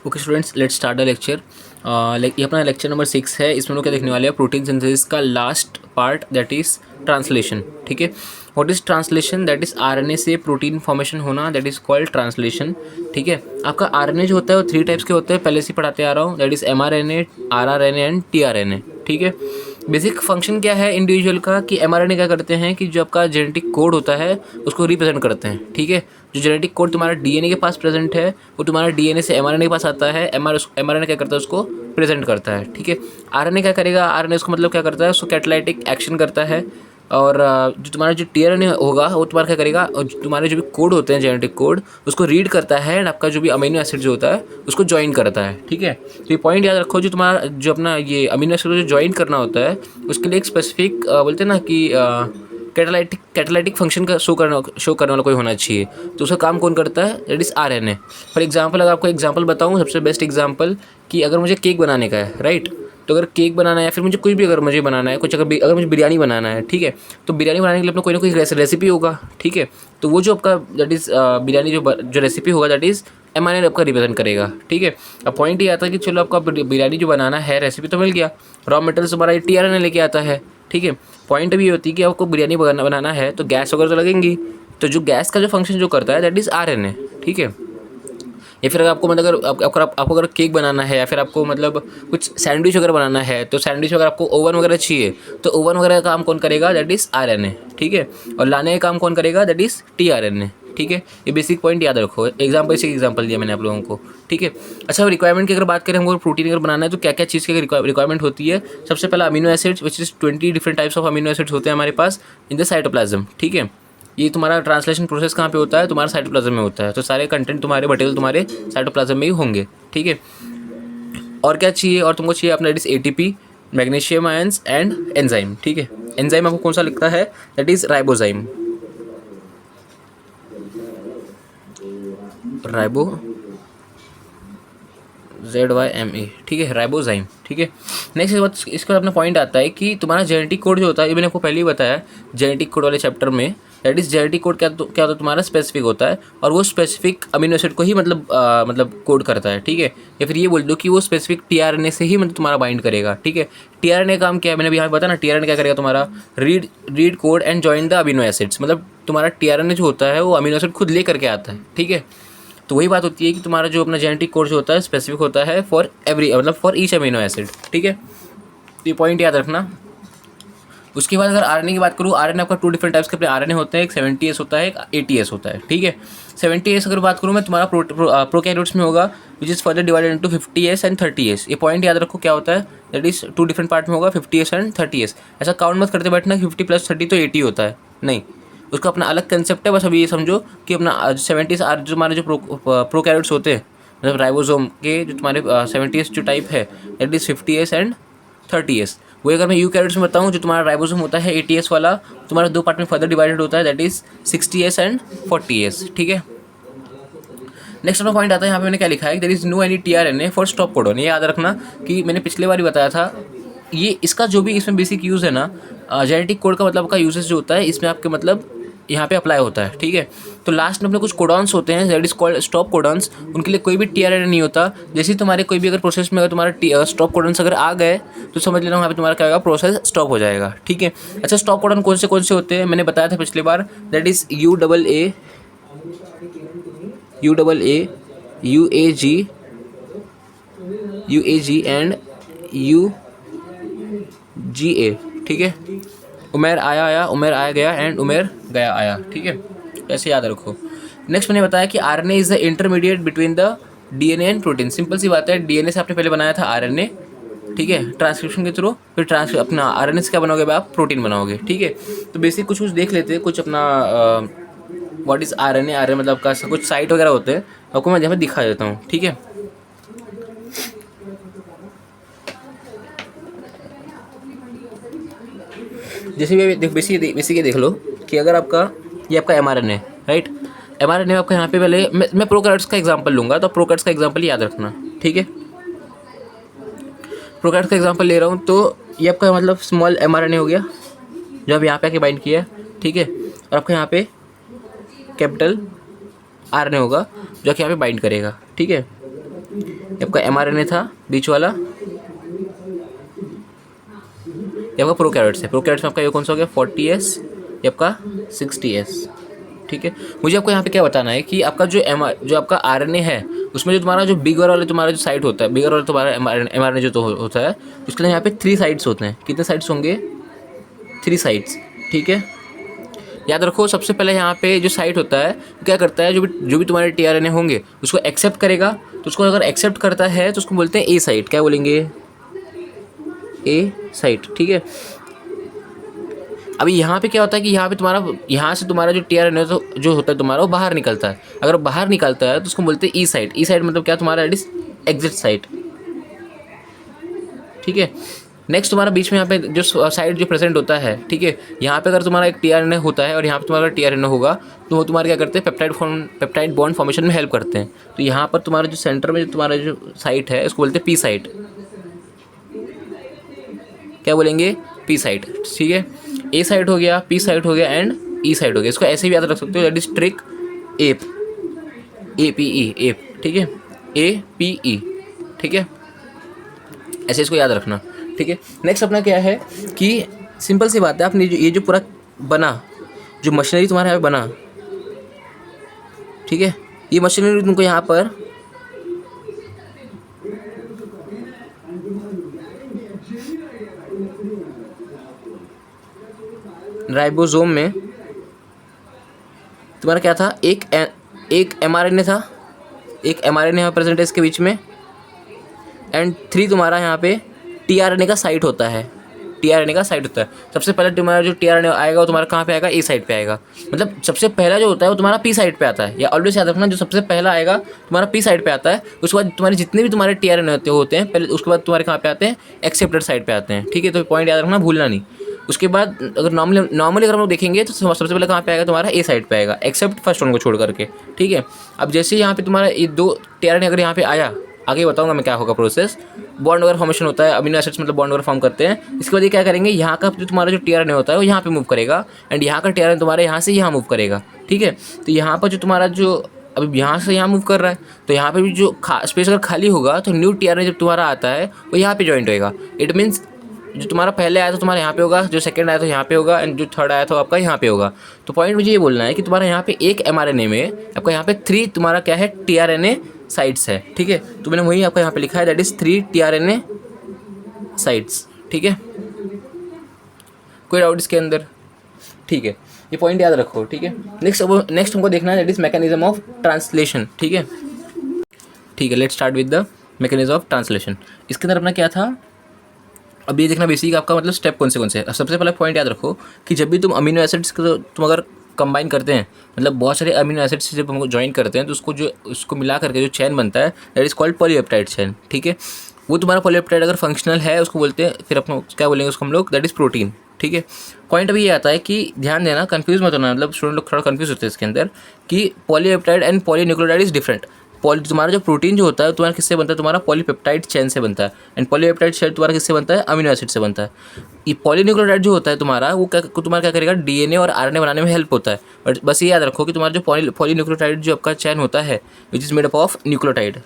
Okay students, let's start the lecture. ये अपना lecture number 6 है। इसमें लोग क्या देखने वाले हैं, प्रोटीन सिंथेसिस का last part that is translation. ठीक है, what is translation? That is RNA से प्रोटीन फॉर्मेशन होना, दैट इज़ कॉल्ड ट्रांसलेशन। ठीक है, आपका आरएनए जो होता है वो 3 टाइप्स के होते हैं, पहले से पढ़ाते आ रहा हूँ, that is mRNA, rRNA and tRNA. ठीक है, बेसिक फंक्शन क्या है इंडिविजुअल का कि एमआरएनए क्या करते हैं कि जो आपका जेनेटिक कोड होता है उसको रिप्रेजेंट करते हैं। ठीक है, जो जेनेटिक कोड तुम्हारा डीएनए के पास प्रेजेंट है वो तुम्हारा डीएनए से एमआरएनए के पास आता है, एमआरएनए क्या करता है उसको प्रेजेंट करता है। ठीक है, आरएनए क्या करेगा, आरएनए उसको मतलब क्या करता है, उसको कैटालाइटिक एक्शन करता है। और जो तुम्हारा जो टीआरएनए होगा वो तुम्हारा क्या करेगा, और तुम्हारे जो भी कोड होते हैं जेनेटिक कोड उसको रीड करता है एंड आपका जो भी अमीनो एसिड जो होता है उसको ज्वाइन करता है। ठीक है, तो ये पॉइंट याद रखो, जो तुम्हारा जो अपना ये अमीनो एसिड जो ज्वाइन करना होता है उसके लिए एक स्पेसिफिक बोलते हैं ना कि कैटालाइटिक फंक्शन का शो करने वाला कोई होना चाहिए। तो उसका काम कौन करता है, that is RNA. For example, अगर आपको एग्जांपल बताऊं, सबसे बेस्ट एग्जांपल कि अगर मुझे केक बनाने का है, राइट, तो अगर केक बनाना है या फिर मुझे कुछ भी अगर मुझे बनाना है, कुछ अगर मुझे बिरयानी बनाना है, ठीक है, तो बिरयानी बनाने के लिए अपना कोई ना कोई रेसिपी होगा। ठीक है, तो वो जो आपका दैट इज़ बिरयानी जो रेसिपी होगा दैट इज़ एमआरएनए आपका रिप्रेजेंट करेगा। ठीक है, अब पॉइंट ये आता है कि चलो आपका बिरयानी जो बनाना है रेसिपी तो मिल गया, रॉ मटेरियल्स हमारा टीआरएनए लेके आता है। ठीक है, पॉइंट भी ये होती है कि आपको बिरयानी बनाना है तो गैस वगैरह तो लगेंगी, तो जो गैस का जो फंक्शन जो करता है दैट इज़ आरएनए। ठीक है, या फिर आपको मतलब अगर आपको अगर केक बनाना है या फिर आपको मतलब कुछ सैंडविच वगैरह बनाना है तो सैंडविच वगैरह आपको ओवन वगैरह चाहिए, तो ओवन वगैरह का काम कौन करेगा, दैट इज़ आरएनए। ठीक है, और लाने का काम कौन करेगा, दैट इज़ टीआरएनए। ठीक है, ये बेसिक पॉइंट याद रखो। एग्जाम्पल दिया मैंने आप लोगों को। ठीक है, अच्छा, रिक्वायरमेंट की अगर बात करें, हमको प्रोटीन अगर बनाना है तो क्या क्या चीज़ की रिक्वायरमेंट होती है। सबसे पहला amino acids, which is 20 different types of amino acids होते हैं हमारे पास इन द साइटोप्लाज्म। ठीक है, ये तुम्हारा ट्रांसलेशन प्रोसेस कहाँ पे होता है, तुम्हारा साइटोप्लाज्म में होता है, तो सारे कंटेंट तुम्हारे मटेरियल तुम्हारे साइटोप्लाज्म में ही होंगे। ठीक है, और क्या चाहिए, और तुमको चाहिए अपना that is ATP, magnesium ions and enzyme. ठीक है, एंजाइम आपको कौन सा लिखता है, that is ribozyme, ribo ZYME। ठीक है, राइबोजाइम। ठीक है, नेक्स्ट इसके बाद अपना पॉइंट आता है कि तुम्हारा जेनेटिक कोड जो होता है, ये मैंने आपको पहले ही बताया जेनेटिक कोड वाले चैप्टर में, दैट इज़ जेनेटिक कोड क्या होता है, तुम्हारा स्पेसिफिक होता है और वो स्पेसिफिक अमीनो एसिड को ही मतलब कोड करता है। ठीक है, या फिर ये बोल दो कि वो स्पेसिफिक टीआरएनए से ही मतलब तुम्हारा बाइंड करेगा। ठीक है, टीआरएनए का काम क्या है, मैंने अभी यहाँ बताया ना, टीआरएनए क्या करेगा, तुम्हारा read code and join the amino acids, मतलब तुम्हारा टीआरएनए जो होता है वो अमीनो एसिड खुद ले करके आता है। ठीक है, तो वही बात होती है कि तुम्हारा जो अपना जेनेटिक कोड जो होता है स्पेसिफिक होता है फॉर एवरी मतलब फॉर ईच अमीनो एसिड। ठीक है, तो ये पॉइंट याद रखना। उसके बाद अगर आरएनए की बात करूँ, आरएनए आपका 2 डिफरेंट टाइप्स के अपने आरएनए होते हैं, एक 70S होता है, एक 80S होता है। ठीक है, 70S अगर बात करूँ मैं, तुम्हारा प्रोकैरियोट्स में होगा, which is further divided into 50S and 30S। ये पॉइंट याद रखो क्या होता है, दैट इज़ 2 डिफरेंट पार्ट में होगा, 50S एंड 30S। ऐसा काउंट मत करते बैठना 50 + 30 तो 80 होता है, नहीं, उसका अपना अलग कंसेप्ट है। बस अभी ये समझो कि अपना 70s जो हमारे जो प्रोकैरियोट्स होते हैं, मतलब राइबोसोम के जो तुम्हारे 70S जो टाइप है that is 50S and 30S। वही अगर मैं यूकैरियोट्स में बताऊँ, जो तुम्हारा राइबोसोम होता है 80S वाला, तुम्हारा 2 पार्ट में फर्दर डिवाइडेड होता है, that is 60S and 40S। ठीक है, नेक्स्ट अपना पॉइंट आता है, यहाँ पे मैंने क्या लिखा है, there is no any tRNA for stop codon. ये याद रखना कि मैंने पिछले बार ही बताया था, ये इसका जो भी इसमें बेसिक यूज़ है ना, जेनेटिक कोड का मतलब का यूजेस जो होता है इसमें आपके मतलब यहाँ पे अप्लाई होता है। ठीक है, तो लास्ट में अपने कुछ कोडॉन्स होते हैं that is called stop codons, उनके लिए कोई भी टीआरएनए नहीं होता। जैसे तुम्हारे कोई भी अगर प्रोसेस में अगर तुम्हारा स्टॉप कोडॉन्स अगर आ गए तो समझ लेना वहाँ पे तुम्हारा क्या होगा, प्रोसेस स्टॉप हो जाएगा। ठीक है, अच्छा, स्टॉप कोडॉन कौन से होते हैं, मैंने बताया था पिछली बार, that is UAA, UAG and UGA। ठीक है, उमेर आया गया एंड उमेर गया आया। ठीक है, ऐसे याद रखो। नेक्स्ट मैंने बताया कि RNA is the intermediate between the DNA and protein. Simple सी बात है, डीएनए से आपने पहले बनाया था आरएनए, ठीक है, ट्रांसक्रिप्शन के थ्रू, फिर अपना आरएनए से क्या बनाओगे आप, प्रोटीन बनाओगे। ठीक है, तो बेसिक कुछ देख लेते हैं, कुछ अपना व्हाट इज़ आरएनए मतलब का कुछ साइट वगैरह होते हैं, आपको मैं यहाँ पे दिखा देता हूँ। ठीक है, जैसे भी बेसिक ये देख लो कि अगर आपका ये आपका एमआरएनए, राइट, एमआरएनए आपका यहाँ पे पहले मैं प्रोकैरियोट्स का एग्जांपल लूँगा, तो प्रोकैरियोट्स का एग्जांपल याद रखना। ठीक है, प्रोकैरियोट्स का एग्जांपल ले रहा हूँ, तो ये आपका मतलब स्मॉल एमआरएनए हो गया जो अब यहाँ पे आके बाइंड किया। ठीक है, और आपका यहाँ पे कैपिटल आरएनए होगा जो कि यहाँ पे बाइंड करेगा। ठीक है, ये आपका mRNA था बीच वाला, ये आपका प्रोकैरियोट्स है। प्रोकैरियोट्स में आपका ये कौन सा हो गया 40S, ये आपका 60S। ठीक है, मुझे आपको यहाँ पे क्या बताना है कि आपका जो आपका आरएनए है उसमें जो तुम्हारा जो बिगर वाला तुम्हारा जो साइट होता है, बिगर वाला तुम्हारा एमआरएनए जो तो होता है, उसके लिए यहाँ पे 3 साइट्स होते हैं। कितने साइट्स होंगे? 3 साइट्स। ठीक है, याद रखो सबसे पहले यहाँ पे जो साइट होता है क्या करता है, जो भी तुम्हारे टीआरएनए होंगे उसको एक्सेप्ट करेगा। तो उसको अगर एक्सेप्ट करता है तो उसको बोलते हैं ए साइट। क्या बोलेंगे? ए साइट। ठीक है, अभी यहाँ पे क्या होता है कि यहाँ पे तुम्हारा, यहाँ से तुम्हारा जो टीआरएनए जो होता है तुम्हारा वो बाहर निकलता है। अगर बाहर निकलता है तो उसको बोलते हैं ई साइट। ई साइट मतलब क्या? तुम्हारा इट इज एग्जिट साइट। ठीक है, नेक्स्ट तुम्हारा बीच में यहाँ पे जो साइट जो प्रेजेंट होता है, ठीक है, यहाँ पे अगर तुम्हारा एक टीआरएनए होता है और यहाँ पे तुम्हारा टीआरएनए होगा तो वो तुम्हारे क्या करते हैं, पेप्टाइड बॉन्ड फॉर्मेशन में हेल्प करते हैं। तो यहाँ पर तुम्हारा जो सेंटर में जो तुम्हारा जो साइट है उसको बोलते हैं पी साइट। क्या बोलेंगे? P site. ठीक है, ए साइट हो गया, पी साइट हो गया एंड ई साइट हो गया। इसको ऐसे भी याद रख सकते हो, that is trick app, A P E, app. ठीक है, ए पी ई। ठीक है, ऐसे इसको याद रखना। ठीक है, नेक्स्ट अपना क्या है कि सिंपल सी बात है, आपने ये जो पूरा बना, जो मशीनरी तुम्हारे यहाँ पे बना, ठीक है, ये मशीनरी तुमको यहाँ पर राइबोसोम में तुम्हारा क्या था, एक एमआरएनए था, एक एमआरएनए यहाँ प्रेजेंट है इसके बीच में, एंड 3 तुम्हारा यहाँ पे टीआरएनए का साइट होता है। टीआरएनए का साइट होता है। सबसे पहले तुम्हारा जो टीआरएनए आएगा वो तुम्हारा कहाँ पे आएगा? ए साइट पे आएगा। मतलब सबसे पहला जो होता है वो तुम्हारा पी साइट पे आता है। या ऑलवेज याद रखना, जो सबसे पहला आएगा तुम्हारा पी साइट पे आता है। उसके बाद तुम्हारे जितने भी तुम्हारे टीआरएनए होते हैं पहले, उसके बाद तुम्हारे कहाँ पे आते हैं? एक्सेप्टर साइट पे आते हैं। ठीक है, तो पॉइंट याद रखना, भूलना नहीं। उसके बाद अगर नॉर्मली अगर हम लोग देखेंगे तो सबसे पहले कहाँ पे आएगा? तुम्हारा ए साइड पे आएगा, एक्सेप्ट फर्स्ट वन को छोड़ करके। ठीक है, अब जैसे यहाँ पे तुम्हारा ये 2 टीआरएनए अगर यहाँ पे आया, आगे बताऊंगा मैं क्या होगा प्रोसेस। बॉन्ड वगैरह फॉर्मेशन होता है, अमीनो एसिड्स मतलब बॉन्ड वगैरह फॉर्म करते हैं। इसके बाद ये क्या करेंगे, यहाँ का जो तुम्हारा जो टीआरएनए होता है वो यहाँ पे मूव करेगा, एंड यहाँ का टीआरएनए तुम्हारे यहाँ से यहाँ मूव करेगा। ठीक है, तो यहाँ पर जो तुम्हारा जो अभी यहाँ से यहाँ मूव कर रहा है, तो यहाँ पे भी जो स्पेस अगर खाली होगा तो न्यू टीआरएनए जब तुम्हारा आता है वो यहाँ पे ज्वाइंट होएगा। इट मीन्स जो तुम्हारा पहले आया तो तुम्हारा यहाँ पे होगा, जो सेकंड आया तो यहाँ पे होगा, एंड जो थर्ड आया तो आपका यहाँ पे होगा। तो पॉइंट मुझे ये बोलना है कि तुम्हारा यहाँ पे एक एमआरएनए में आपका यहाँ पे 3 तुम्हारा क्या है? टीआरएनए साइट्स है। ठीक है, तो मैंने वही आपका यहाँ पे लिखा है, दैट इज 3 टीआरएनए साइट्स। ठीक है, कोई डाउट इसके अंदर? ठीक है, ये पॉइंट याद रखो। ठीक है, नेक्स्ट हमको देखना है, that is mechanism of translation. ठीक है, ठीक है, let's start with the mechanism of translation. इसके अंदर अपना क्या था, अब ये देखना बेसिक आपका मतलब स्टेप कौन से हैं। सबसे पहले पॉइंट याद रखो कि जब भी तुम अमीनो एसिड्स को तुम अगर कंबाइन करते हैं, मतलब बहुत सारे अमीनो एसिड्स जब हमको ज्वाइन करते हैं तो उसको मिला करके जो चैन बनता है दैट इज कॉल्ड पॉलीपेप्टाइड चैन। ठीक है, वो तुम्हारा पॉलीपेप्टाइड अगर फंक्शनल है उसको बोलते हैं, फिर अपन क्या बोलेंगे उसको हम लोग, दैट इज प्रोटीन। ठीक है, पॉइंट अभी ये आता है कि ध्यान देना, कंफ्यूज मत होना, मतलब स्टूडेंट लोग थोड़ा कंफ्यूज होते हैं इसके अंदर कि polypeptide and polynucleotide is different. तुम्हारा जो प्रोटीन जो होता है तुम्हारा किससे बनता है? तुम्हारा पॉलीपेप्टाइड चेन से बनता है, एंड पॉलीपेप्टाइड चेन तुम्हारा किससे बनता है? अमीनो एसिड से बनता है। ये पॉलीन्यूक्लियोटाइड जो होता है तुम्हारा वो तुम्हारा क्या करेगा? डीएनए और आरएनए बनाने में हेल्प होता है। बट बस ये याद रखो कि तुम्हारा जो पॉलीन्यूक्लियोटाइड जो आपका चैन होता है which is made up of nucleotide,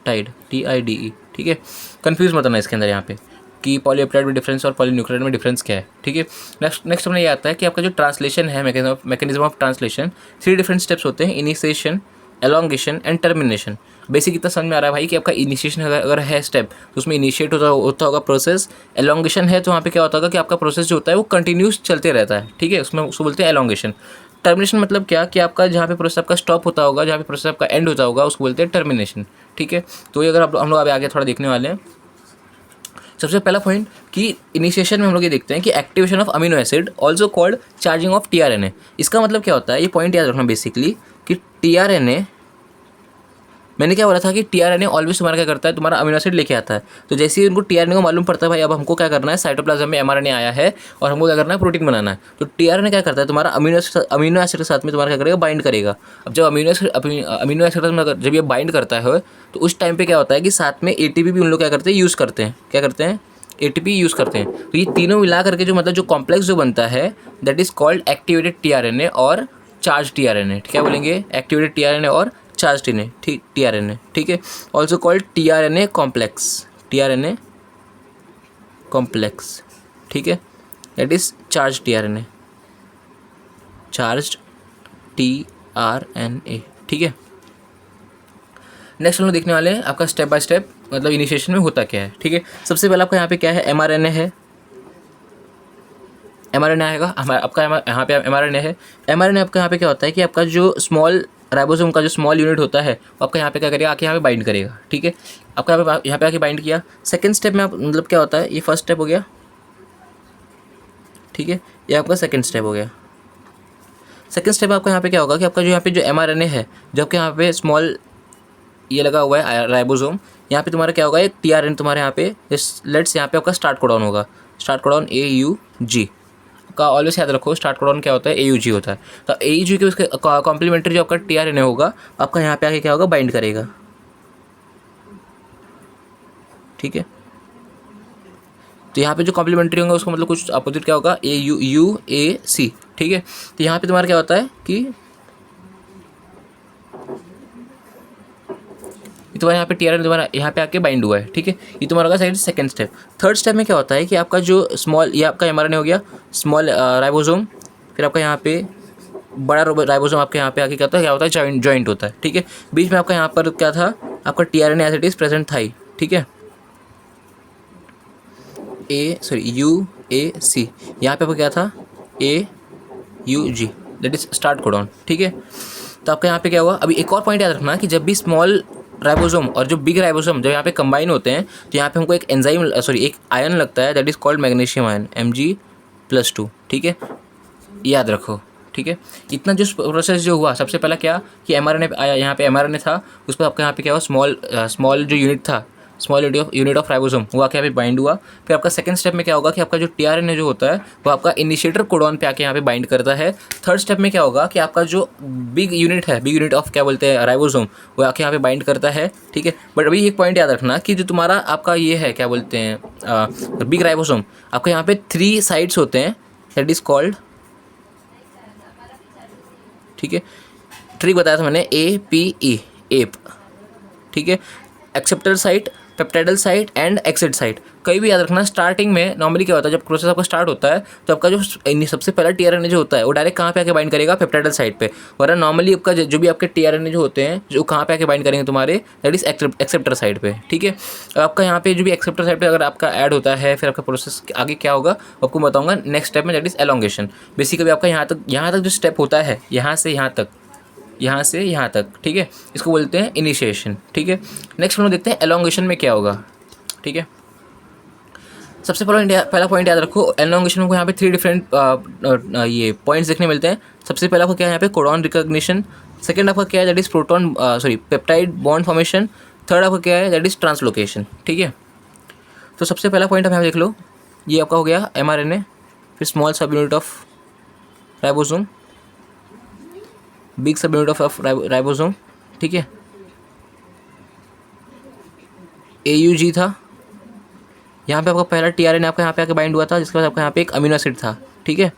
TIDE। ठीक है, कंफ्यूज मत होना इसके अंदर यहाँ पे कि पॉलीपेप्टाइड में डिफरेंस और पॉलीन्यूक्लियोटाइड में डिफरेंस क्या है। ठीक है, नेक्स्ट हमने ये आता है कि आपका जो ट्रांसलेशन है, mechanism of translation, 3 different steps होते हैं, initiation, elongation and termination. Basic इतना समझ में आ रहा है भाई कि आपका इनिशिएशन अगर है स्टेप तो उसमें इनिशिएट होता होगा प्रोसेस। एलोंगेशन है तो वहाँ पे क्या होता होगा कि आपका प्रोसेस जो होता है वो कंटिन्यूस चलते रहता है। ठीक है, उसमें उसको बोलते हैं एलोंगेशन। टर्मिनेशन मतलब क्या कि आपका जहाँ पे प्रोसेस आपका स्टॉप होता होगा, जहाँ पे प्रोसेस आपका एंड होता होगा उसको बोलते हैं टर्मिनेशन। ठीक है, तो ये अगर हम लोग आगे थोड़ा देखने वाले हैं। सबसे पहला पॉइंट कि इनिशिएशन में हम लोग ये देखते हैं कि activation of amino acid also called charging of tRNA. इसका मतलब क्या होता है, ये पॉइंट याद रखना बेसिकली कि टीआरएनए, मैंने क्या बोला था कि टीआरएनए ऑलवेज तुम्हारा क्या करता है? तुम्हारा अमीनो एसिड लेके आता है। तो जैसे ही उनको टीआरएनए को मालूम पड़ता है भाई अब हमको क्या करना है, साइटोप्लाज्म में एमआरएनए आया है और हमको क्या करना है? प्रोटीन बनाना है। तो टीआरएनए क्या करता है? तुम्हारा अमीनो एसिड के साथ में तुम्हारा क्या करेगा? बाइंड करेगा। अब जब अमीनो एसिड जब ये बाइंड करता है तो उस टाइम पे क्या होता है कि साथ में एटीपी भी उन लोग क्या करते हैं? यूज़ करते हैं। क्या करते हैं? एटीपी यूज़ करते हैं। तो ये तीनों मिला करके जो मतलब जो कॉम्प्लेक्स जो बनता है that is called activated tRNA और चार्ज टीआरएनए, क्या बोलेंगे, एक्टिवेटेड टीआरएनए और चार्ज टीआरएनए, ठीक है, also called tRNA complex, tRNA complex, ठीक है, that is charge tRNA, charge tRNA, ठीक है। नेक्स्ट हम लोग देखने वाले हैं आपका स्टेप बाय स्टेप, मतलब इनिशिएशन में होता क्या है, ठीक है। सबसे पहले आपका यहाँ पे क्या है, एमआरएनए है, एमआरएनए आएगा आपका, यहाँ पे एमआरएनए है। एमआरएनए आपका यहाँ पे क्या होता है कि आपका जो स्मॉल राइबोसोम का जो स्मॉल यूनिट होता है वो आपका यहाँ पे क्या करेगा, आके यहाँ पे बाइंड करेगा, ठीक है। आपका यहाँ पे आके बाइंड किया। सेकंड स्टेप में आप मतलब क्या होता है, ये फर्स्ट स्टेप हो गया, ठीक है, ये आपका सेकंड स्टेप हो गया। सेकंड स्टेप आपका यहाँ पे क्या होगा कि आपका जो यहाँ पे जो एमआरएनए है, जो आपके यहाँ पे स्मॉल ये लगा हुआ है राइबोसोम, यहाँ पे तुम्हारा क्या होगा, एक टीआरएन तुम्हारे यहाँ पे लेट्स यहाँ पे आपका स्टार्ट कोडॉन होगा, स्टार्ट कोडॉन AUG का, ऑलवेज याद रखो स्टार्ट कोडॉन क्या होता है, AUG होता है। तो AUG के उसके कॉम्प्लीमेंट्री जो आपका टीआरएनए होगा आपका यहाँ पे आके क्या होगा, बाइंड करेगा, ठीक है। तो यहाँ पे जो कॉम्प्लीमेंट्री होगा उसका मतलब कुछ अपोजिट क्या होगा, AUC, ठीक है। तो यहाँ पे तुम्हारा क्या होता है कि तुम्हारे यहाँ पे टीआरएन तुम्हारा यहाँ पे आके बाइंड हुआ है, ठीक है, ये तुम्हारा होगा सेकंड स्टेप। थर्ड स्टेप में क्या होता है कि आपका जो स्मॉल, ये आपका एमआरएनए हो गया, स्मॉल राइबोसोम, फिर आपका यहाँ पे बड़ा राइबोसोम आपके यहाँ पे आके क्या होता है, जॉइंट होता है, ठीक है। बीच में आपका यहाँ पर क्या था, आपका tRNA as it is present था ही, ठीक है, UAC, यहाँ पे आपका क्या था, AUG, that is start codon, ठीक है। तो आपका यहाँ पे क्या हुआ, अभी एक और पॉइंट याद रखना कि जब भी स्मॉल राइबोसोम और जो बिग राइबोसोम जब यहाँ पे कंबाइन होते हैं तो यहाँ पे हमको एक एंजाइम एक आयन लगता है, that is called magnesium ion, Mg+2, ठीक है, याद रखो, ठीक है। इतना जो प्रोसेस जो हुआ, सबसे पहला क्या कि एमआरएनए आया, यहाँ पे एमआरएनए था, उस पर आपका यहाँ पे क्या हुआ, स्मॉल जो यूनिट था, स्मॉल यूनिट ऑफ राइबोसोम वो आके यहाँ पे बाइंड हुआ। फिर आपका सेकंड स्टेप में क्या होगा कि आपका जो टीआरएनए जो होता है वो आपका इनिशिएटर कोडॉन पे आके यहाँ पे बाइंड करता है। थर्ड स्टेप में क्या होगा कि आपका जो बिग यूनिट ऑफ क्या बोलते हैं, राइबोसोम, वो आके यहाँ पे बाइंड करता है, ठीक है। बट अभी एक पॉइंट याद रखना कि जो तुम्हारा आपका ये है क्या बोलते हैं, बिग राइबोसोम, आपका यहाँ पे 3 साइड्स होते हैं, दैट इज कॉल्ड, ठीक है, ट्रिक बताया था मैंने, APE, एप, ठीक है, acceptor site, peptidyl site and exit site. कहीं भी याद रखना, स्टार्टिंग में नॉर्मली क्या होता है, जब प्रोसेस आपका स्टार्ट होता है तो आपका जो सबसे पहला टीआरएनए जो होता है वो डायरेक्ट कहाँ पे आके बाइंड करेगा, पेप्टाइडल साइट पे, वरना नॉर्मली आपका जो भी आपके टीआरएनए जो होते हैं जो कहाँ पे आके बाइंड करेंगे तुम्हारे, दैट इज एक्सेप्टर साइट पे, ठीक है। आपका यहाँ पे जो भी एक्सेप्टर साइट पे अगर आपका ऐड होता है, फिर आपका प्रोसेस आगे क्या होगा आपको बताऊँगा नेक्स्ट स्टेप में, दैट इज एलोंगेशन। बेसिकली आपका यहाँ तक जो स्टेप होता है, यहाँ से यहाँ तक, ठीक है, इसको बोलते हैं इनिशिएशन, ठीक है। नेक्स्ट हम लोग देखते हैं एलोंगेशन में क्या होगा, ठीक है। सबसे पहला पॉइंट याद रखो, एलोंगेशन को यहाँ पे 3 डिफरेंट ये पॉइंट्स देखने मिलते हैं। सबसे पहला आपको क्या है यहाँ पे, कोडॉन रिकॉग्निशन। सेकंड आपका क्या है, that is peptide bond formation. Third आपका क्या है, दैट इज ट्रांसलोकेशन, ठीक है। तो सबसे पहला पॉइंट आप यहाँ देख लो, ये आपका हो गया एमआरएनए, फिर स्मॉल सब यूनिट ऑफ राइबोसोम, बिग सब यूनिट ऑफ राइबोसोम, ठीक है, AUG था, यहाँ पे आपका पहला टीआरएनए आपका यहाँ पे आके बाइंड हुआ था, जिसके बाद आपका यहाँ पे एक अमीनो एसिड था, ठीक है,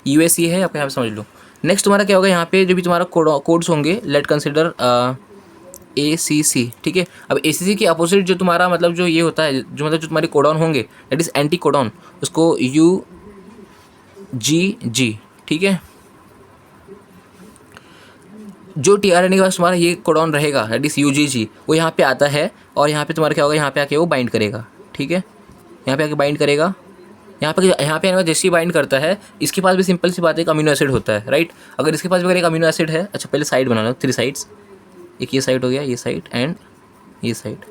UAC है, आपका यहाँ पे समझ लो। नेक्स्ट तुम्हारा क्या होगा, यहाँ पे जो भी तुम्हारा कोड्स होंगे, लेट कंसिडर ACC, ठीक है। अब ACC के अपोजिट जो तुम्हारा मतलब जो ये होता है, जो तुम्हारे कोडॉन होंगे, दैट इज एंटी कोडॉन, उसको UGG, ठीक है। जो टीआरएनए के पास तुम्हारा ये कोडॉन रहेगा, दैट इज UGG, वो यहाँ पे आता है और यहाँ पे तुम्हारा क्या होगा, यहाँ पे आके वो बाइंड करेगा, ठीक है, यहाँ पे आके बाइंड करेगा, यहाँ पे आने जैसे ही बाइंड करता है, इसके पास भी सिंपल सी बात है, एक अमीनो एसिड होता है, राइट। अगर इसके पास भी अगर एक अमीनो एसिड है, अच्छा पहले साइड बना लो, 3 साइड्स, एक ये साइड हो गया, ये साइड एंड ये side,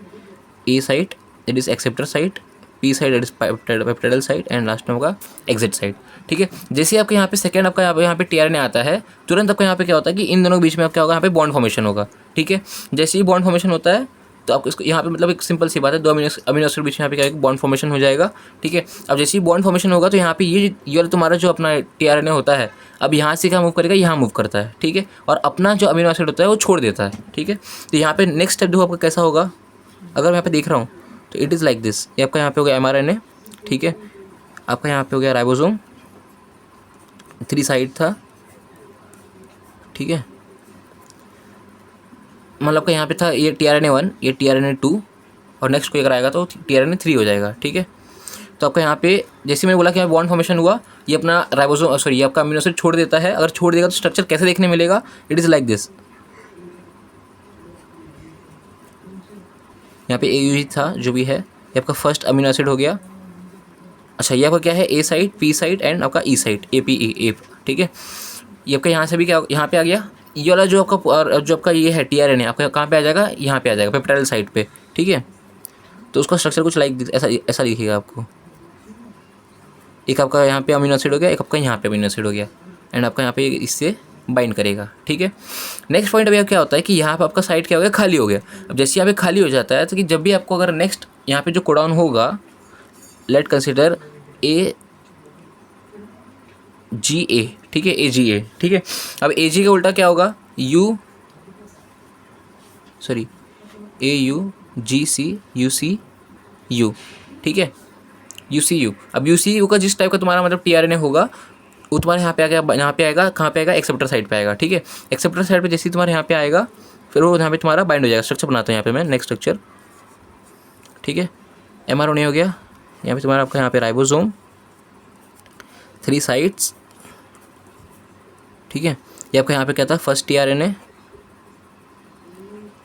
A side that is acceptor side, P side that is peptidyl side and last में होगा एग्जिट साइड, ठीक है। जैसे आपके यहाँ पे सेकंड आपका यहाँ पे टीआरएनए आता है, तुरंत आपका यहाँ पे क्या होता है कि इन दोनों के बीच में क्या होगा, यहाँ पे बॉन्ड फॉर्मेशन होगा, ठीक है। जैसे ही बॉन्ड फॉर्मेशन होता है तो आपको इसको यहाँ पे मतलब एक सिंपल सी बात है, 2 अमीनो एसिड बीच में यहाँ पे क्या बॉन्ड फॉर्मेशन हो जाएगा, ठीक है। अब जैसे ही बॉन्ड फॉर्मेशन होगा तो यहाँ पे ये तुम्हारा जो अपना टीआरएनए होता है, अब यहाँ से क्या मूव करेगा, यहाँ मूव करता है, ठीक है, और अपना जो अमीनो एसिड होता है वो छोड़ देता है, ठीक है। तो यहाँ पे नेक्स्ट स्टेप देखो आपका कैसा होगा, अगर मैं यहाँ पे देख रहा हूँ तो इट इज़ लाइक दिस, ये आपका यहाँ पे हो गया एमआरएनए, ठीक है, आपका यहाँ पे हो गया राइबोसोम, 3 साइड था, ठीक है। मतलब का यहाँ पे था ये tRNA1, ये tRNA2 और नेक्स्ट कोई अगर आएगा तो tRNA3 हो जाएगा, ठीक है। तो आपका यहाँ पे जैसे मैंने बोला कि बॉन्ड फॉर्मेशन हुआ, ये अपना राइबोसोम सॉरी ये आपका अमीनो एसिड छोड़ देता है। अगर छोड़ देगा तो स्ट्रक्चर कैसे देखने मिलेगा, इट इज़ लाइक दिस। यहाँ पे AUG था जो भी है, ये आपका फर्स्ट अमीनो एसिड हो गया। अच्छा ये आपका क्या है, A side, P side and आपका E साइड, APE एप, ठीक है। ये आपका यहाँ से भी क्या यहाँ पे आ गया, ये वाला जो आपका ये है tRNA आपका कहाँ पे आ जाएगा, यहाँ पे आ जाएगा पेप्टाइल साइड पे, ठीक है। तो उसका स्ट्रक्चर कुछ लाइक ऐसा दिखेगा आपको। एक आपका यहाँ पे अमीनो एसिड हो गया, एक आपका यहाँ पे अमीनो एसिड हो गया एंड आपका यहाँ पे इससे बाइंड करेगा, ठीक है। नेक्स्ट पॉइंट अभी क्या होता है कि यहाँ पे आपका साइड क्या हो गया, खाली हो गया। अब जैसे यहाँ पे खाली हो जाता है तो कि जब भी आपको अगर नेक्स्ट यहाँ पे जो कोडॉन होगा, लेट कंसिडर AGA, ठीक है, AGA, ठीक है। अब AG का उल्टा क्या होगा, AUGCUCU, ठीक है, UCU। अब UCU का जिस टाइप का तुम्हारा मतलब tRNA होगा वो तुम्हारे यहाँ पे आ गया, यहाँ पे आएगा, कहाँ पे आएगा, एक्सेप्टर साइड पे आएगा, ठीक है। एक्सेप्टर साइड पे जैसे ही तुम्हारे यहाँ पे आएगा फिर वो यहाँ पे तुम्हारा बाइंड हो जाएगा। स्ट्रक्चर बनाता हूँ यहाँ पे मैं, नेक्स्ट स्ट्रक्चर, ठीक है। mRNA हो गया, यहाँ पे तुम्हारा आपका यहाँ पे राइबोसोम, 3 साइड्स, ठीक है। ये आपका यहाँ पे क्या था, फर्स्ट tRNA, यहाँ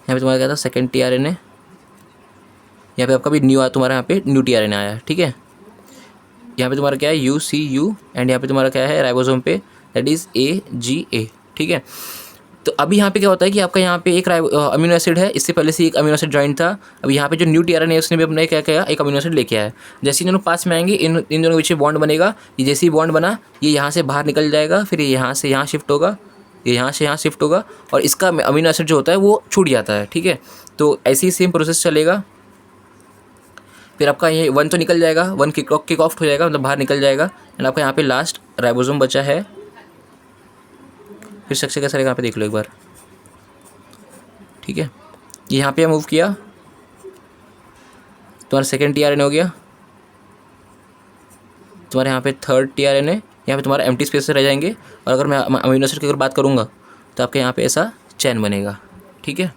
पे तुम्हारा क्या था, सेकेंड tRNA, यहाँ पे आपका भी तुम्हारा यहाँ पे न्यू tRNA आया, ठीक है। यहाँ पे तुम्हारा क्या है, UCU एंड यहाँ पे तुम्हारा क्या है राइबोसोम पे, दैट इज़ AGA, ठीक है। तो अभी यहाँ पे क्या होता है कि आपका यहाँ पे एक अमीनो एसिड है, इससे पहले से एक अमीनो एसिड जॉइंट था। अब यहाँ पे जो न्यू tRNA है उसने भी अपने क्या किया, एक अमीनो एसिड लेके आया। जैसे ही दोनों पास में आएंगे इन दोनों के बीच बॉन्ड बनेगा। ये जैसे ही बॉन्ड बना ये यहाँ से बाहर निकल जाएगा, फिर ये यहाँ से यहाँ शिफ्ट होगा, ये यहाँ से यहाँ शिफ्ट होगा और इसका अमीनो एसिड जो होता है वो छूट जाता है, ठीक है। तो ऐसे ही सेम प्रोसेस चलेगा। फिर आपका ये 1 तो निकल जाएगा, 1 किक ऑफ हो जाएगा, मतलब बाहर निकल जाएगा एंड आपका यहाँ पे लास्ट राइबोसोम बचा है। फिर स्ट्रक्चर कैसा रहेगा यहाँ पे देख लो एक बार, ठीक है। ये यहाँ पे मूव किया, तुम्हारा सेकेंड tRNA हो गया, तुम्हारे यहाँ पे थर्ड tRNA, यहाँ पे तुम्हारा एम्प्टी स्पेस रह जाएंगे। और अगर मैं अमीनो एसिड की अगर बात करूँगा तो आपके यहाँ पे ऐसा चैन बनेगा, ठीक है।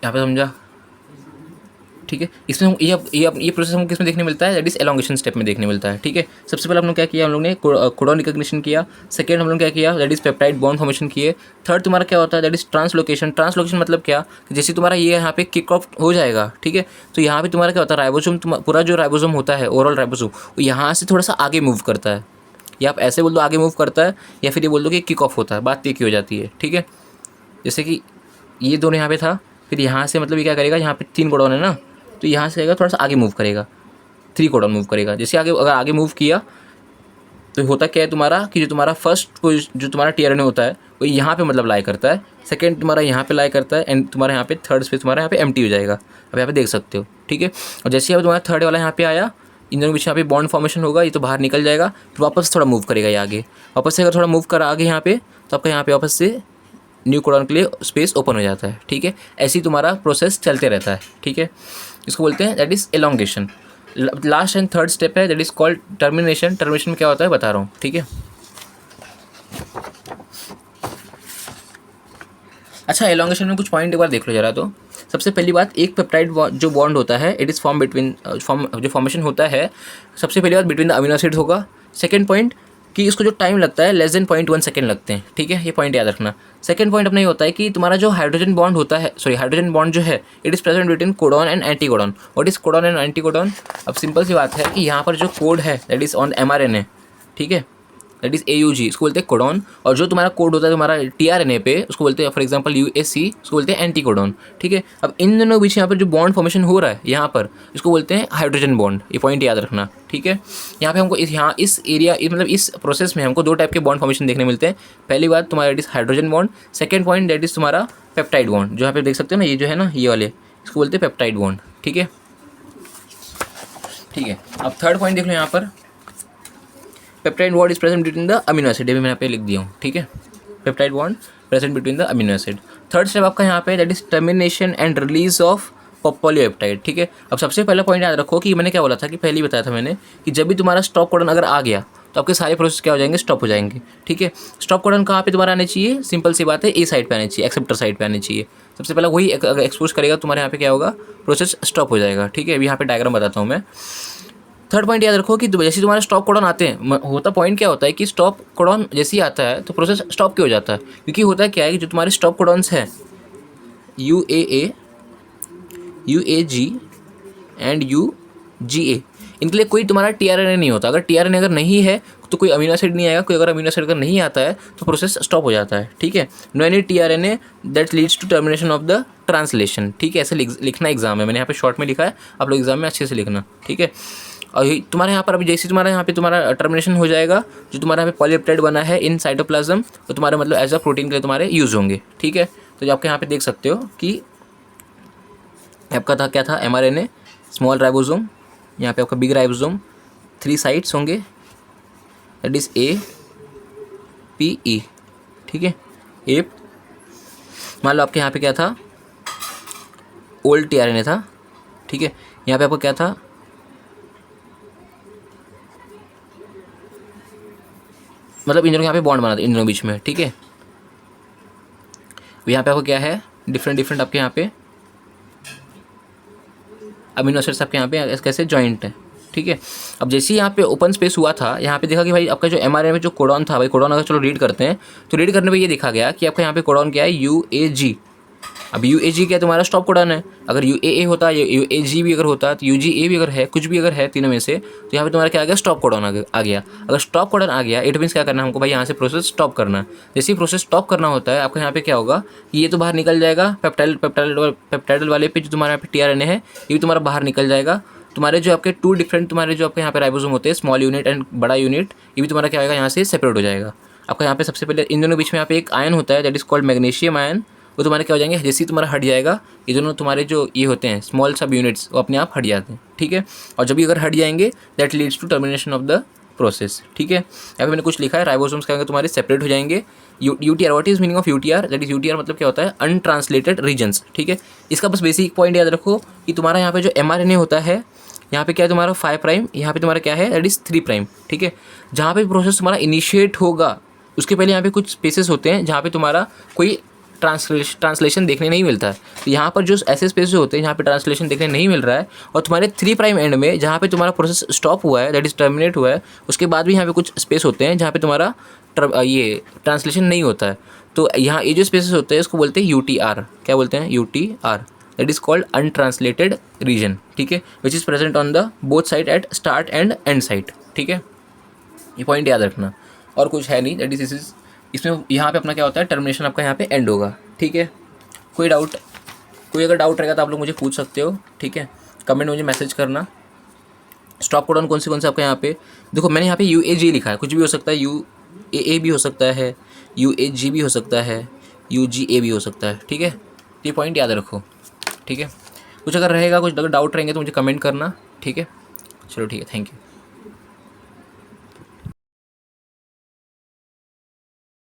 यहाँ पे समझा, ठीक है। इसमें हम ये प्रोसेस हमको किस में देखने मिलता है, दैट इज एलोंगेशन स्टेप में देखने मिलता है, ठीक है। सबसे पहले हम लोग क्या किया, हम लोग ने कोडॉन रिकॉग्निशन किया। सेकेंड हम लोग क्या किया, that is peptide bond formation किए। थर्ड तुम्हारा क्या होता है, दैट इज ट्रांसलोकेशन। ट्रांसलोकेशन मतलब क्या, जैसे तुम्हारा ये यहाँ पे किक ऑफ हो जाएगा, ठीक है। तो यहाँ पे तुम्हारा क्या होता है, राइबोसोम पूरा जो राइबोसोम होता है, ओवरऑल राइबोसोम, वो यहाँ से थोड़ा सा आगे मूव करता है। या आप ऐसे बोल दो आगे मूव करता है, या फिर ये बोल दो कि किक ऑफ होता है, बात एक ही हो जाती है, ठीक है। जैसे कि ये दोनों यहाँ पे था, फिर यहाँ से मतलब ये क्या करेगा, यहाँ पे 3 कोडॉन है ना, तो यहाँ से आएगा थोड़ा सा आगे मूव करेगा, 3 कोडॉन मूव करेगा। जैसे अगर आगे मूव किया तो होता क्या है तुम्हारा कि जो तुम्हारा फर्स्ट जो तुम्हारा tRNA होता है वो यहाँ पे मतलब लाई करता है, सेकंड तुम्हारा यहाँ पे लाई करता है एंड तुम्हारा यहाँ पे थर्ड स्पेस तुम्हारा यहाँ पे एम्प्टी हो जाएगा। अब यहाँ पे देख सकते हो, ठीक है। और जैसे ही तुम्हारा थर्ड वाला यहाँ पे आया, इन दोनों के बीच यहाँ पे बॉन्ड फॉर्मेशन होगा, ये तो बाहर निकल जाएगा, फिर वापस थोड़ा मूव करेगा ये आगे। वापस से अगर थोड़ा मूव करा आगे यहाँ पे तो आपका यहाँ पे वापस से न्यू कोडॉन के लिए स्पेस ओपन हो जाता है, ठीक है। ऐसे ही तुम्हारा प्रोसेस चलते रहता है, ठीक है। इसको बोलते हैं that is elongation. Last and third step है that is called termination. Termination में क्या होता है बता रहा हूँ, ठीक है। अच्छा, एलोंगेशन में कुछ पॉइंट एक बार देख लो जरा। तो सबसे पहली बात, एक पेप्टाइड जो बॉन्ड होता है इट इज़ फॉर्म बिटवीन जो फॉर्मेशन होता है, सबसे पहली बात बिटवीन द अमीनो एसिड होगा। सेकेंड पॉइंट कि इसको जो टाइम लगता है लेस देन 0.1 सेकेंड लगते हैं, ठीक है। ये पॉइंट याद रखना। सेकंड पॉइंट अपना ये होता है कि तुम्हारा जो हाइड्रोजन बॉन्ड होता है, हाइड्रोजन बॉन्ड जो है it is present between codon and anticodon. What is codon and anticodon? अब सिंपल सी बात है कि यहाँ पर जो कोड है दैट इज़ ऑन mRNA, ठीक है, दैट इज़ AUG, इसको बोलते हैं कोडॉन। और जो तुम्हारा कोड होता है तुम्हारा tRNA पे, उसको बोलते हैं फॉर एग्जांपल UAC, उसको बोलते हैं एंटीकोडॉन, ठीक है। अब इन दोनों के बीच यहाँ पर जो बॉन्ड फॉर्मेशन हो रहा है यहाँ पर, इसको बोलते हैं हाइड्रोजन बॉन्ड। ये पॉइंट याद रखना, ठीक है। यहाँ पे हमको इस एरिया मतलब इस प्रोसेस में हमको 2 टाइप के बॉन्ड फॉर्मेशन देखने मिलते हैं। पहली बात तुम्हारा that is hydrogen bond. Second point that is तुम्हारा पेप्टाइड बॉन्ड, जो यहाँ पे देख सकते हो ना, ये जो है ना ये वाले, इसको बोलते हैं पेप्टाइड बॉन्ड, ठीक है, ठीक है। अब थर्ड पॉइंट देख लो यहाँ पर, peptide bond is present between the amino acid. ये भी मैं यहाँ पे लिख दिया हूँ, ठीक है, peptide bond present between the amino acid. Third step आपका यहाँ पे that is termination and release of polypeptide, ठीक है। अब सबसे पहला पॉइंट याद रखो कि मैंने क्या बोला था कि पहले ही बताया था मैंने कि जब भी तुम्हारा स्टॉप कोडन अगर आ गया तो आपके सारे प्रोसेस क्या हो जाएंगे, स्टॉप हो जाएंगे। ठीक है, स्टॉप कोडन कहाँ पे तुम्हारा आना चाहिए, सिंपल सी बात है, ए साइड पे आना चाहिए, एक्सेप्टर साइड पे आना चाहिए। सबसे पहले वही एक्सपोज करेगा, तुम्हारे यहाँ पे क्या होगा, प्रोसेस स्टॉप हो जाएगा। ठीक है, अभी यहाँ पे डायग्राम बताता हूँ मैं। थर्ड पॉइंट याद रखो कि जैसे तुम्हारे स्टॉप कोडन आते हैं, होता पॉइंट क्या होता है कि स्टॉप कोडन जैसे ही आता है तो प्रोसेस स्टॉप क्यों हो जाता है, क्योंकि होता है क्या है कि जो तुम्हारे स्टॉप कोडन्स हैं UAA, UAG एंड UGA, इनके लिए कोई तुम्हारा TRNA नहीं होता। अगर TRNA अगर नहीं है तो कोई अमीनो एसिड नहीं आएगा, कोई अगर अमीनो एसिड अगर नहीं आता है तो प्रोसेस स्टॉप हो जाता है। ठीक है, no any TRNA that leads to termination of the translation. ठीक है, ऐसे लिखना एग्जाम है, मैंने यहाँ पे शॉर्ट में लिखा है, आप लोग एग्जाम में अच्छे से लिखना। ठीक है, और तुम्हारे यहाँ पर अभी जैसे तुम्हारा यहाँ पे तुम्हारा टर्मिनेशन हो जाएगा, जो तुम्हारा यहाँ पे पॉलीपेप्टाइड बना है इन साइटोप्लाज्म, तो तुम्हारे मतलब एज अ प्रोटीन के लिए तुम्हारे यूज़ होंगे। ठीक है, तो जो आपके यहाँ पे देख सकते हो कि आपका था क्या था, mRNA, स्मॉल राइबोसोम, यहाँ पे आपका बिग राइबोसोम, 3 साइट्स होंगे, दैट इज़ APE। ठीक है, एप, मान लो आपके यहाँ पे क्या था, ओल्ड TRNA था। ठीक है, यहाँ पे आपको क्या था, मतलब इन दोनों के यहाँ पे बॉन्ड बना था इन दोनों बीच में। ठीक है, यहाँ पे आपको क्या है, डिफरेंट आपके यहाँ पे अमीनो एसिड्स आपके यहाँ पे कैसे जॉइंट है। ठीक है, अब जैसे ही यहाँ पे ओपन स्पेस हुआ था, यहाँ पे देखा कि भाई आपका जो mRNA में जो कोडॉन था, भाई कोडॉन अगर चलो रीड करते हैं तो रीड करने पे ये देखा गया कि आपका यहाँ पे कोडॉन क्या है, UAG। अब UAG क्या है, तुम्हारा स्टॉप कोडॉन है। अगर UAA होता, UAG भी अगर होता, तो UGA भी अगर है, कुछ भी अगर है तीनों में से, तो यहाँ पे तुम्हारा क्या आ गया, स्टॉप कोडॉन आ गया। अगर स्टॉप कोडॉन आ गया, इट मीन्स क्या करना है हमको, भाई यहाँ से प्रोसेस स्टॉप करना है। जैसे ही प्रोसेस स्टॉप करना होता है, आपका यहाँ पे क्या होगा कि ये तो बाहर निकल जाएगा, पेप्टाइडल वाले पे जो तुम्हारे यहाँ पे TRNA है, ये भी तुम्हारा बाहर निकल जाएगा। तुम्हारे जो आपके 2 डिफरेंट तुम्हारे जो आपके यहाँ पे राइबोसोम होते हैं, स्मॉल यूनिट एंड बड़ा यूनिट, ये भी तुम्हारा क्या होगा, यहाँ से सेपरेट हो जाएगा। आपका यहाँ पे सबसे पहले इन दोनों बीच में यहाँ पे एक आयन होता है, that is called magnesium ion, वो तुम्हारे क्या हो जाएंगे, जैसे ही तुम्हारा हट जाएगा, ये दोनों तुम्हारे जो ये होते हैं स्मॉल सब यूनिट्स, वो अपने आप हट जाते हैं। ठीक है, और जब भी अगर हट जाएंगे, that leads to termination of the process. ठीक है, यहाँ पे मैंने कुछ लिखा है, राइबोसोम्स क्या होंगे तुम्हारे सेपरेट हो जाएंगे। UTR, what is meaning of UTR, that is UTR मतलब क्या होता है, अनट्रांसलेटेड रीजन्स। ठीक है, इसका बस बेसिक पॉइंट याद रखो कि तुम्हारा यहाँ पे जो mRNA होता है, यहाँ पे क्या है तुम्हारा 5 प्राइम, यहाँ पे तुम्हारा क्या है, दैट इज 3 प्राइम। ठीक है, जहाँ पे प्रोसेस तुम्हारा इनिशिएट होगा उसके पहले यहाँ पे कुछ स्पेसेस होते हैं जहाँ पे तुम्हारा कोई ट्रांसलेशन देखने नहीं मिलता है। तो यहाँ पर जो ऐसे स्पेसेस होते हैं जहाँ पे ट्रांसलेशन देखने नहीं मिल रहा है, और तुम्हारे 3 प्राइम एंड में जहाँ पे तुम्हारा प्रोसेस स्टॉप हुआ है, दैट इज टर्मिनेट हुआ है, उसके बाद भी यहाँ पे कुछ स्पेस होते हैं जहाँ पे तुम्हारा ये ट्रांसलेशन नहीं होता है। तो यहाँ ये जो स्पेसेस होते हैं इसको बोलते हैं UTR। क्या बोलते हैं, UTR, that is called untranslated region. ठीक है, which is present on the both side at start and end side. ठीक है, ये पॉइंट याद रखना, और कुछ है नहीं, दैट इज इसमें यहाँ पे अपना क्या होता है, टर्मिनेशन आपका यहाँ पे एंड होगा। ठीक है, कोई अगर डाउट रहेगा तो आप लोग मुझे पूछ सकते हो। ठीक है, कमेंट में मुझे मैसेज करना। स्टॉप कोडॉन कौन से आपके यहाँ पे देखो, मैंने यहाँ पे UAG लिखा है, कुछ भी हो सकता है, UAA भी हो सकता है, UAG भी हो सकता है, UGA भी हो सकता है। ठीक है, ये पॉइंट याद रखो। ठीक है, कुछ अगर रहेगा, कुछ अगर डाउट रहेंगे तो मुझे कमेंट करना। ठीक है, चलो ठीक है, थैंक यू।